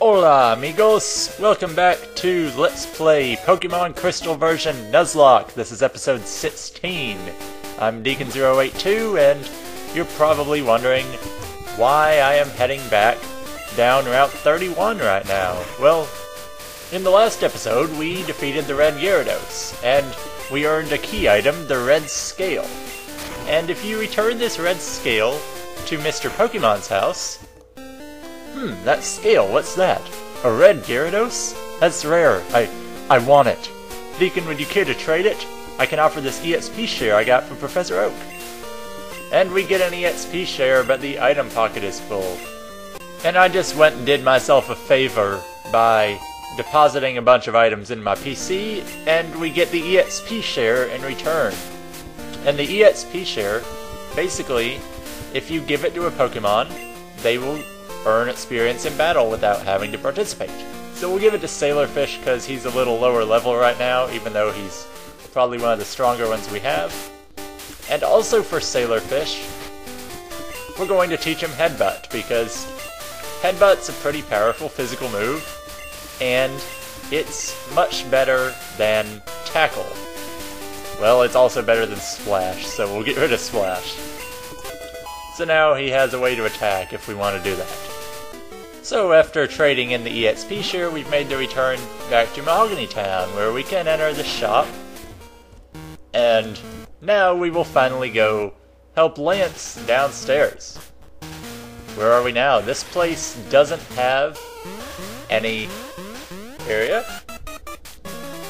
Hola amigos! Welcome back to Let's Play Pokemon Crystal version Nuzlocke. This is episode 16. I'm Deacon082 and you're probably wondering why I am heading back down Route 31 right now. Well, in the last episode we defeated the Red Gyarados and we earned a key item, the Red Scale. And if you return this Red Scale to Mr. Pokemon's house... that scale, what's that? A red Gyarados? That's rare. I want it. Deacon, would you care to trade it? I can offer this EXP share I got from Professor Oak. And we get an EXP share, but the item pocket is full. And I just went and did myself a favor by depositing a bunch of items in my PC, and we get the EXP share in return. And the EXP share, basically, if you give it to a Pokemon, they will earn experience in battle without having to participate. So we'll give it to Sailorfish because he's a little lower level right now, even though he's probably one of the stronger ones we have. And also for Sailorfish, we're going to teach him Headbutt, because Headbutt's a pretty powerful physical move, and it's much better than Tackle. Well, it's also better than Splash, so we'll get rid of Splash. So now he has a way to attack if we want to do that. So after trading in the EXP share, we've made the return back to Mahogany Town, where we can enter the shop. And now we will finally go help Lance downstairs. Where are we now? This place doesn't have any area.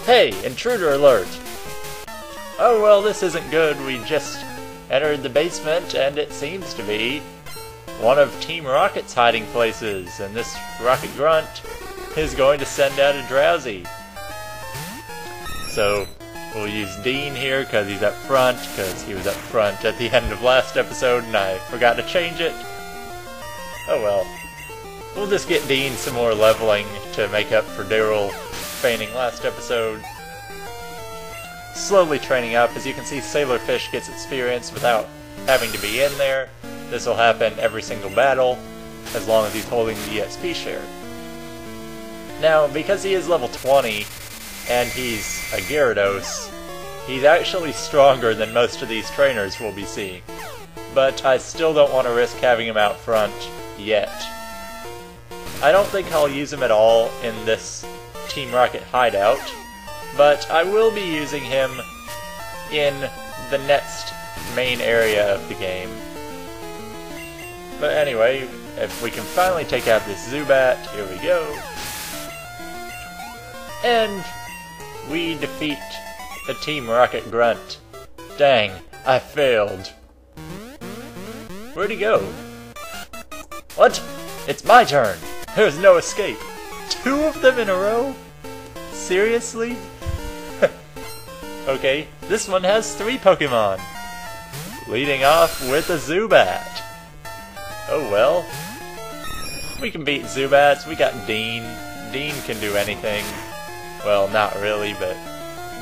Hey, intruder alert! Oh well, this isn't good. We just entered the basement, and it seems to be one of Team Rocket's hiding places, and this Rocket Grunt is going to send out a Drowsy. So we'll use Dean here because he's up front, because he was up front at the end of last episode and I forgot to change it. Oh well. We'll just get Dean some more leveling to make up for Daryl feigning last episode. Slowly training up. As you can see, Sailorfish gets experience without having to be in there. This will happen every single battle, as long as he's holding the EXP share. Now, because he is level 20, and he's a Gyarados, he's actually stronger than most of these trainers we'll be seeing. But I still don't want to risk having him out front yet. I don't think I'll use him at all in this Team Rocket Hideout, but I will be using him in the next main area of the game. But anyway, if we can finally take out this Zubat, here we go. And we defeat the Team Rocket Grunt. Dang, I failed. Where'd he go? What? It's my turn! There's no escape. 2 of them in a row? Seriously? Okay, this one has 3 Pokemon. Leading off with a Zubat. Oh well. We can beat Zubats. We got Dean. Dean can do anything. Well, not really, but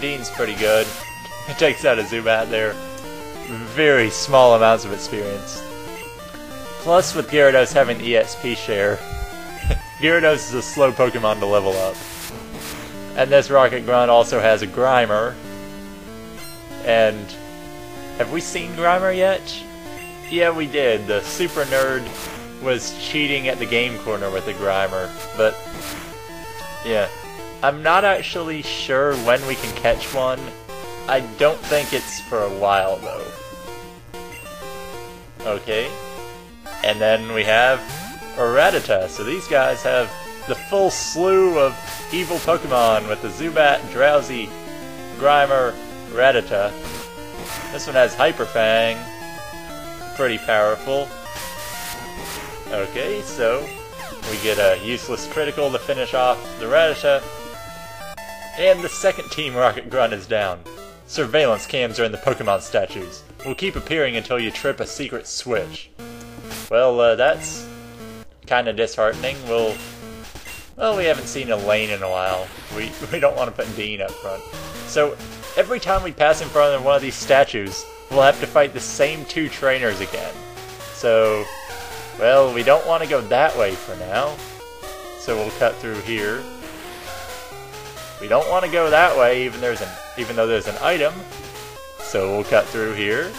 Dean's pretty good. He takes out a Zubat there. Very small amounts of experience. Plus, with Gyarados having EXP share, Gyarados is a slow Pokemon to level up. And this Rocket Grunt also has a Grimer. And have we seen Grimer yet? Yeah, we did. The super nerd was cheating at the game corner with a Grimer. But, yeah. I'm not actually sure when we can catch one. I don't think it's for a while, though. Okay. And then we have a Rattata. So these guys have the full slew of evil Pokemon with the Zubat, Drowsy, Grimer, Rattata. This one has Hyper Fang. Pretty powerful. Okay, so we get a useless critical to finish off the Rattata. And the second Team Rocket Grunt is down. Surveillance cams are in the Pokemon statues. Will keep appearing until you trip a secret switch. Well, that's kind of disheartening. Well, we haven't seen Elaine in a while. We don't want to put Dean up front. So every time we pass in front of one of these statues, we'll have to fight the same 2 trainers again. So, well, we don't want to go that way for now. so we'll cut through here. We don't want to go that way, even though there's an item, so we'll cut through here.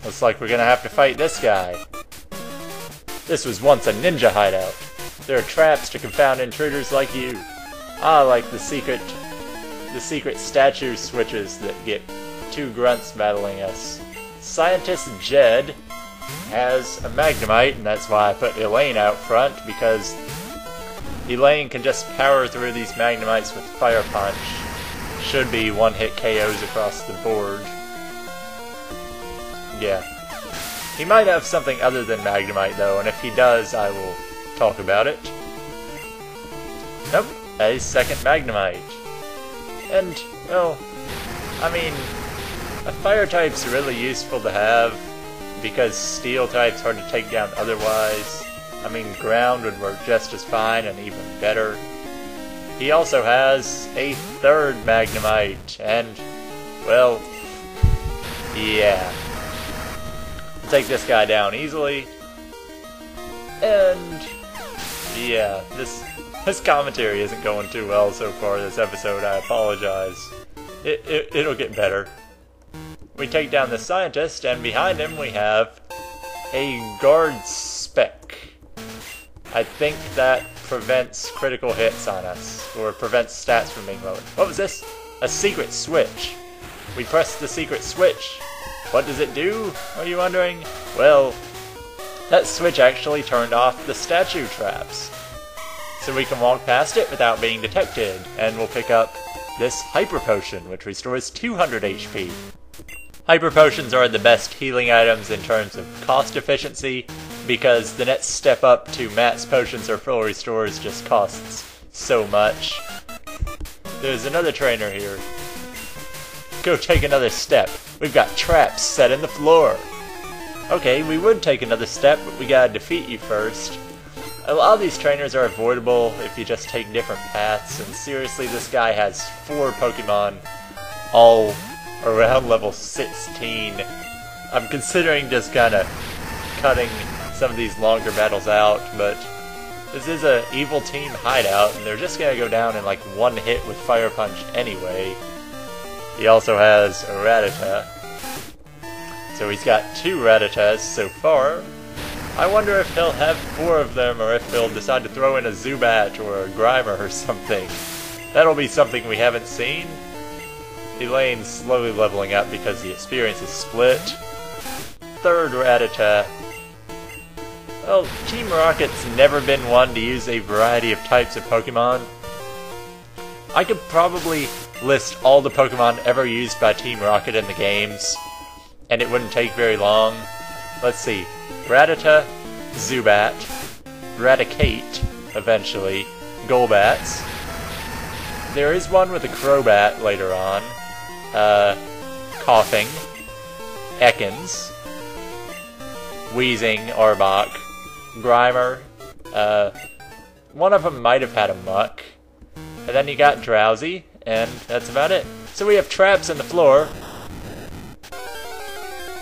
Looks like we're gonna have to fight this guy. This was once a ninja hideout. There are traps to confound intruders like you. Ah, like the secret statue switches that get two grunts battling us. Scientist Jed has a Magnemite, and that's why I put Elaine out front, because Elaine can just power through these Magnemites with Fire Punch. Should be one-hit KOs across the board. Yeah. He might have something other than Magnemite, though, and if he does, I will talk about it. Nope, a second Magnemite. And, well, I mean, a Fire type's really useful to have, because Steel type's hard to take down otherwise. I mean, Ground would work just as fine, and even better. He also has a third Magnemite, and, well, yeah. Take this guy down easily. And yeah, this commentary isn't going too well so far this episode. I apologize. It'll get better. We take down the scientist, and behind him we have a guard spec. I think that prevents critical hits on us, or prevents stats from being lowered. What was this? A secret switch. We press the secret switch. What does it do, are you wondering? Well, that switch actually turned off the statue traps. So we can walk past it without being detected, and we'll pick up this Hyper Potion, which restores 200 HP. Hyper Potions are the best healing items in terms of cost efficiency, because the next step up to Max Potions or Full Restores just costs so much. There's another trainer here. Go take another step. We've got traps set in the floor. Okay, we would take another step, but we gotta defeat you first. A lot of these trainers are avoidable if you just take different paths, and seriously, this guy has 4 Pokemon, all around level 16. I'm considering just kinda cutting some of these longer battles out, but this is a evil team hideout, and they're just gonna go down in like one hit with Fire Punch anyway. He also has a Rattata. So he's got 2 Rattatas so far. I wonder if he'll have 4 of them, or if he'll decide to throw in a Zubat or a Grimer or something. That'll be something we haven't seen. Elaine's slowly leveling up because the experience is split. 3rd Rattata. Well, Team Rocket's never been one to use a variety of types of Pokemon. I could probably list all the Pokemon ever used by Team Rocket in the games, and it wouldn't take very long. Let's see. Rattata, Zubat, Raticate, eventually, Golbats. There is one with a Crobat later on. Coughing, Ekans, Wheezing, Arbok, Grimer. One of them might have had a Muck. And then you got Drowsy, and that's about it. So we have traps in the floor.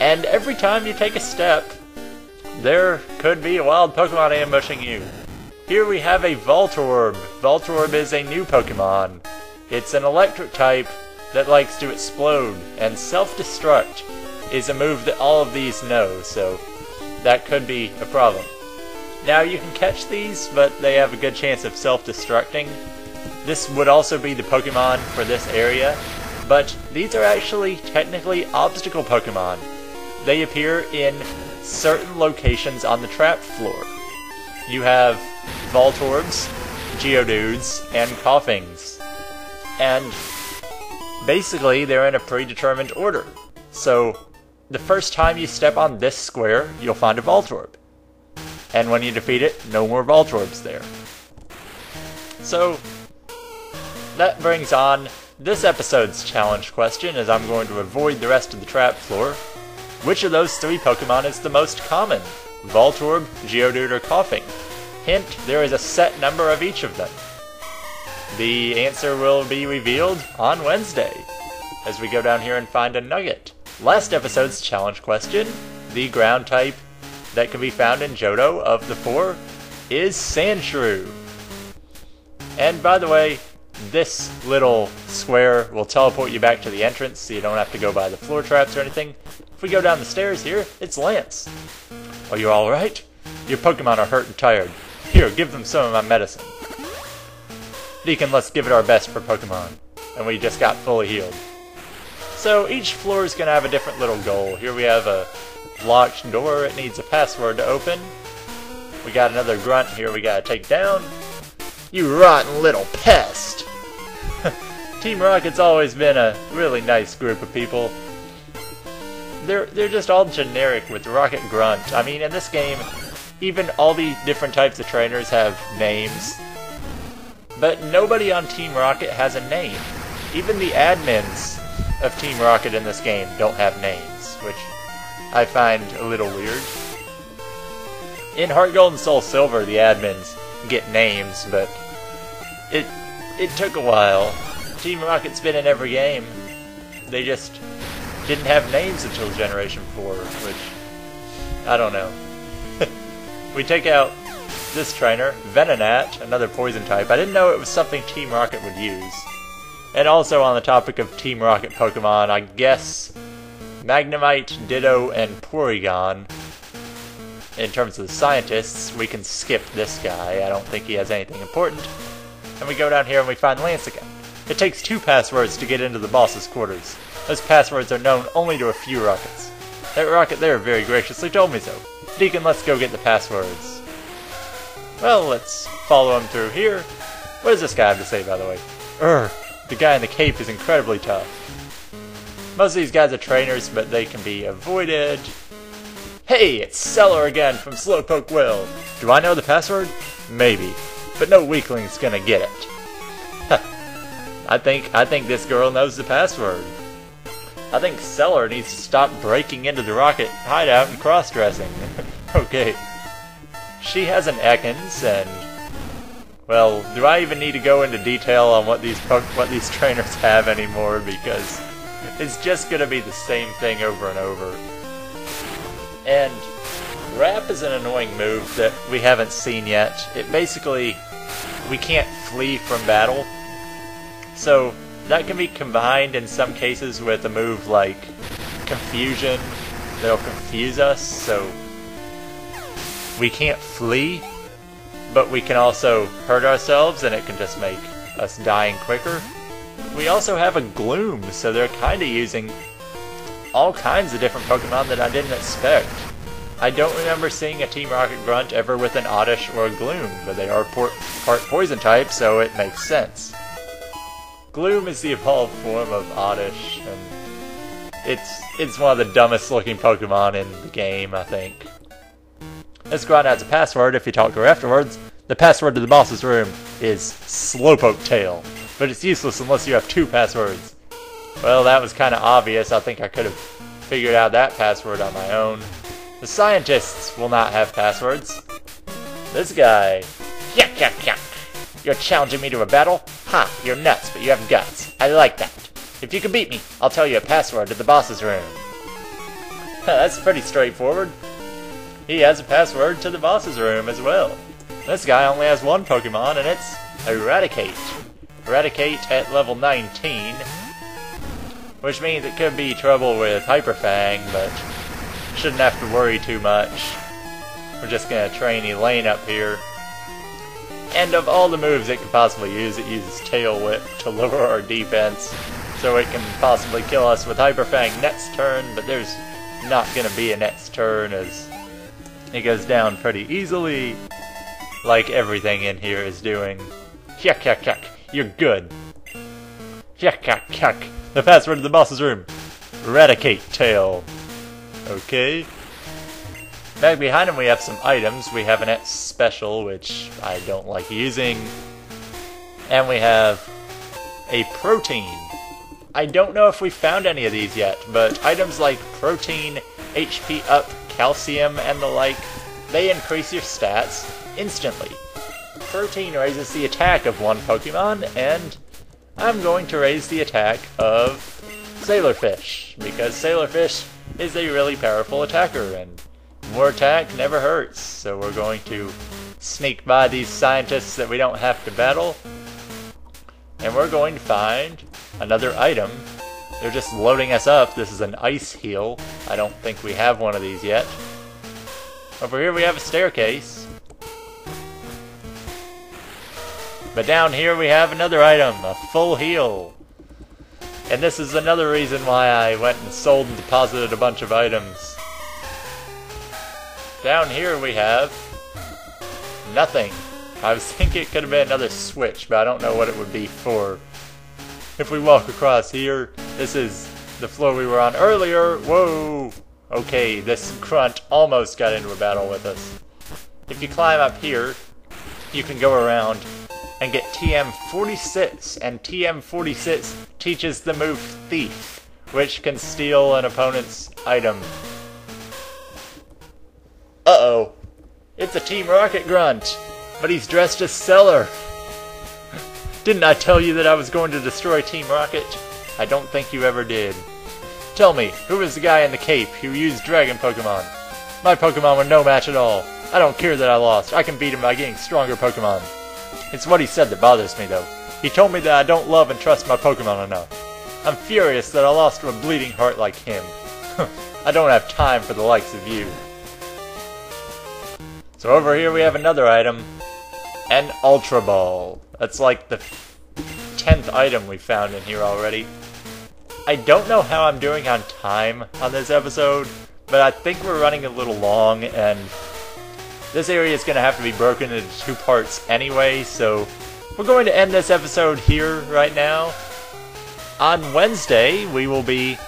And every time you take a step, there could be a wild Pokemon ambushing you. Here we have a Voltorb. Voltorb is a new Pokemon. It's an electric type that likes to explode, and self-destruct is a move that all of these know, so that could be a problem. Now you can catch these, but they have a good chance of self-destructing. This would also be the Pokemon for this area, but these are actually technically obstacle Pokemon. They appear in certain locations on the trap floor. You have Voltorbs, Geodudes, and Coughings. And basically they're in a predetermined order. So the first time you step on this square, you'll find a Voltorb. And when you defeat it, no more Voltorbs there. So that brings on this episode's challenge question, as I'm going to avoid the rest of the trap floor. Which of those 3 Pokemon is the most common? Voltorb, Geodude, or Coughing? Hint, there is a set number of each of them. The answer will be revealed on Wednesday, as we go down here and find a nugget. Last episode's challenge question, the ground type that can be found in Johto of the 4 is Sandshrew. And by the way, this little square will teleport you back to the entrance, so you don't have to go by the floor traps or anything. If we go down the stairs here, it's Lance. Are you alright? Your Pokemon are hurt and tired. Here, give them some of my medicine. Deacon, let's give it our best for Pokemon. And we just got fully healed. So each floor is going to have a different little goal. Here we have a locked door. It needs a password to open. We got another grunt here we got to take down. You rotten little pest! Team Rocket's always been a really nice group of people. They're just all generic with Rocket Grunt. I mean, in this game, even all the different types of trainers have names. But nobody on Team Rocket has a name. Even the admins of Team Rocket in this game don't have names, which I find a little weird. In Heart Gold and Soul Silver, the admins get names, but it took a while. Team Rocket's been in every game. They just didn't have names until Generation 4, which, I don't know. We take out this trainer, Venonat, another poison type. I didn't know it was something Team Rocket would use. And also on the topic of Team Rocket Pokemon, I guess Magnemite, Ditto, and Porygon. In terms of the scientists, we can skip this guy. I don't think he has anything important. And we go down here and we find Lance again. It takes 2 passwords to get into the boss's quarters. Those passwords are known only to a few Rockets. That Rocket there very graciously told me so. Deacon, let's go get the passwords. Well, let's follow him through here. What does this guy have to say, by the way? The guy in the cape is incredibly tough. Most of these guys are trainers, but they can be avoided. Hey, it's Cellar again from Slowpoke Will. Do I know the password? Maybe, but no weakling's gonna get it. I think this girl knows the password. I think Cellar needs to stop breaking into the Rocket Hideout and cross-dressing. Okay. She has an Ekans, and well, do I even need to go into detail on what these trainers have anymore? Because it's just gonna be the same thing over and over. And Wrap is an annoying move that we haven't seen yet. It basically, we can't flee from battle. So that can be combined in some cases with a move like Confusion that'll confuse us, so we can't flee, but we can also hurt ourselves and it can just make us dying quicker. We also have a Gloom, so they're kinda using all kinds of different Pokemon that I didn't expect. I don't remember seeing a Team Rocket Grunt ever with an Oddish or a Gloom, but they are part Poison type, so it makes sense. Gloom is the evolved form of Oddish, and it's one of the dumbest looking Pokemon in the game, I think. This Grunt has a password if you talk to her afterwards. The password to the boss's room is Slowpoke Tail, but it's useless unless you have 2 passwords. Well, that was kinda obvious. I think I could have figured out that password on my own. The scientists will not have passwords. This guy. Yuck, yuck, yuck. You're challenging me to a battle? Ha, you're nuts, but you have guts. I like that. If you can beat me, I'll tell you a password to the boss's room. That's pretty straightforward. He has a password to the boss's room as well. This guy only has 1 Pokemon, and it's Eradicate. Eradicate at level 19. Which means it could be trouble with Hyper Fang, but shouldn't have to worry too much. We're just gonna train Elaine up here. And of all the moves it can possibly use, it uses Tail Whip to lower our defense, so it can possibly kill us with Hyper Fang next turn, but there's not gonna be a next turn as it goes down pretty easily, like everything in here is doing. Yuck, yuck, yuck. You're good. Yuck, yuck, yuck. The password to the boss's room. Eradicate Tail. Okay. Back behind him we have some items. We have an X Special, which I don't like using. And we have a Protein. I don't know if we found any of these yet, but items like Protein, HP Up, Calcium, and the like, they increase your stats instantly. Protein raises the attack of 1 Pokemon, and I'm going to raise the attack of Sailorfish, because Sailorfish is a really powerful attacker, and More attack never hurts, so we're going to sneak by these scientists that we don't have to battle. And we're going to find another item. They're just loading us up. This is an ice heal. I don't think we have one of these yet. Over here we have a staircase. But down here we have another item, a full heal. And this is another reason why I went and sold and deposited a bunch of items. Down here we have nothing. I was thinking it could have been another switch, but I don't know what it would be for. If we walk across here, this is the floor we were on earlier. Whoa! Okay, this grunt almost got into a battle with us. If you climb up here, you can go around and get TM46, and TM46 teaches the move Thief, which can steal an opponent's item. Uh-oh. It's a Team Rocket grunt, but he's dressed as Seller. Didn't I tell you that I was going to destroy Team Rocket? I don't think you ever did. Tell me, who was the guy in the cape who used Dragon Pokemon? My Pokemon were no match at all. I don't care that I lost. I can beat him by getting stronger Pokemon. It's what he said that bothers me, though. He told me that I don't love and trust my Pokemon enough. I'm furious that I lost to a bleeding heart like him. I don't have time for the likes of you. So over here we have another item. An Ultra Ball. That's like the 10th item we found in here already. I don't know how I'm doing on time on this episode, but I think we're running a little long, and this area is going to have to be broken into 2 parts anyway, so we're going to end this episode here right now. On Wednesday, we will be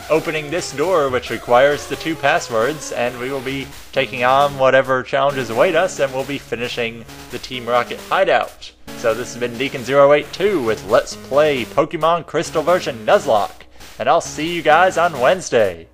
opening this door, which requires the 2 passwords, and we will be taking on whatever challenges await us, and we'll be finishing the Team Rocket Hideout. So this has been Deacon082 with Let's Play Pokemon Crystal version Nuzlocke, and I'll see you guys on Wednesday.